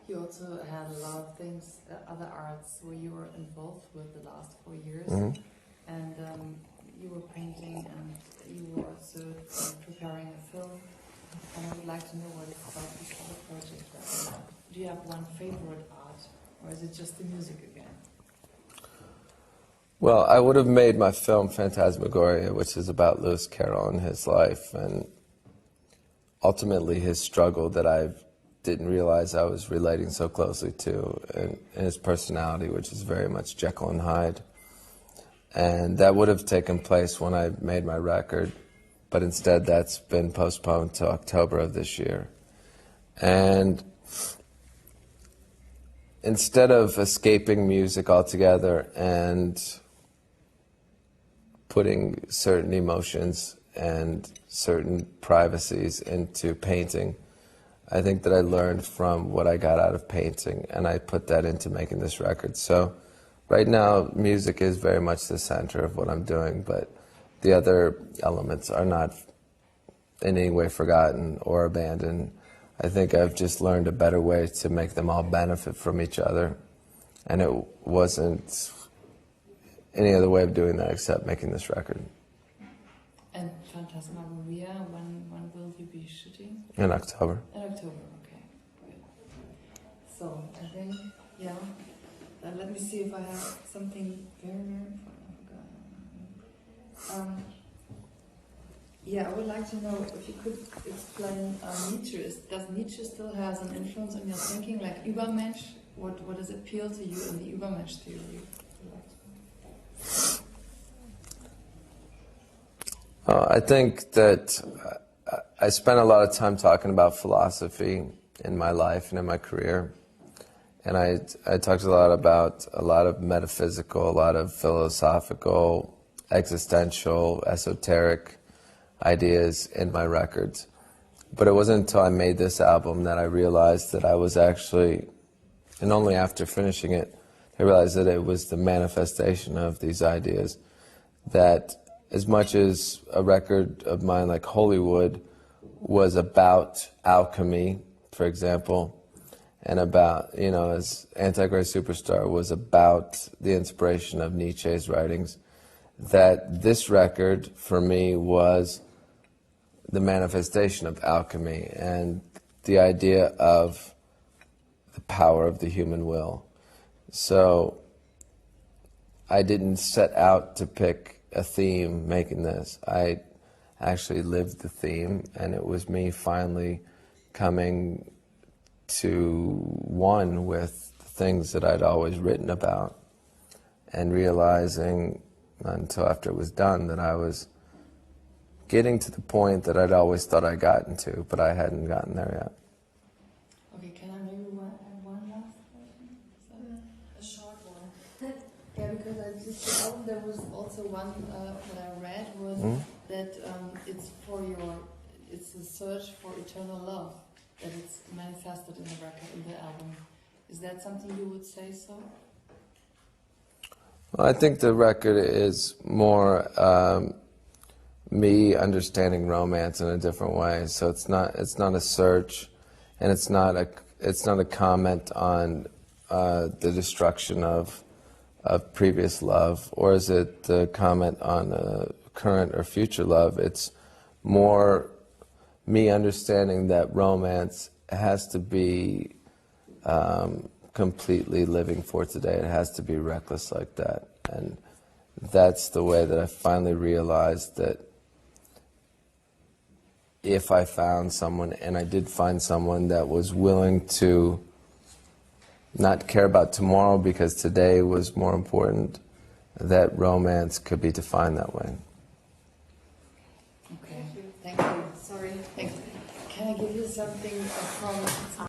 You also had a lot of things, other arts where you were involved with the last 4 years. And you were painting and you were also preparing a film. And I would like to know what it's about this other project right now. Do you have one favorite art, or is it just the music again? Well, I would have made my film Phantasmagoria, which is about Lewis Carroll and his life, and ultimately his struggle that I didn't realize I was relating so closely to, and his personality, which is very much Jekyll and Hyde. And that would have taken place when I made my record, but instead that's been postponed to October of this year. And instead of escaping music altogether and putting certain emotions and certain privacies into painting, I think that I learned from what I got out of painting, and I put that into making this record. So right now, music is very much the center of what I'm doing, but the other elements are not in any way forgotten or abandoned. I think I've just learned a better way to make them all benefit from each other, and it wasn't any other way of doing that except making this record. And Phantasmagoria, when will you be shooting? In October. In October, okay. Great. So, I think, yeah. Let me see if I have something very, very important. Yeah, I would like to know if you could explain Nietzsche. Does Nietzsche still has an influence on your thinking, like Übermensch? What does appeal to you in the Übermensch theory? I think that I spent a lot of time talking about philosophy in my life and in my career. And I talked a lot about a lot of metaphysical, a lot of philosophical, existential, esoteric ideas in my records. But it wasn't until I made this album that I realized that I was actually, and only after finishing it, I realized that it was the manifestation of these ideas. That as much as a record of mine like Hollywood was about alchemy, for example, and about, as Antichrist Superstar was about the inspiration of Nietzsche's writings, that this record, for me, was the manifestation of alchemy and the idea of the power of the human will. So I didn't set out to pick a theme making this. I actually lived the theme, and it was me finally coming to one with the things that I'd always written about, and realizing, not until after it was done, that I was getting to the point that I'd always thought I'd gotten to, but I hadn't gotten there yet. Okay, can I maybe have one last question? A short one. Yeah, because I just there was also one that I read was that it's a search for eternal love, that it's manifested in the record, in the album. Is that something you would say so? Well, I think the record is more me understanding romance in a different way. So it's not a search, and it's not a comment on the destruction of previous love, or is it the comment on current or future love? It's more me understanding that romance has to be completely living for today. It has to be reckless like that. And that's the way that I finally realized that if I found someone, and I did find someone that was willing to not care about tomorrow because today was more important, that romance could be defined that way. Okay, thank you. Sorry. Thanks. Can I give you something from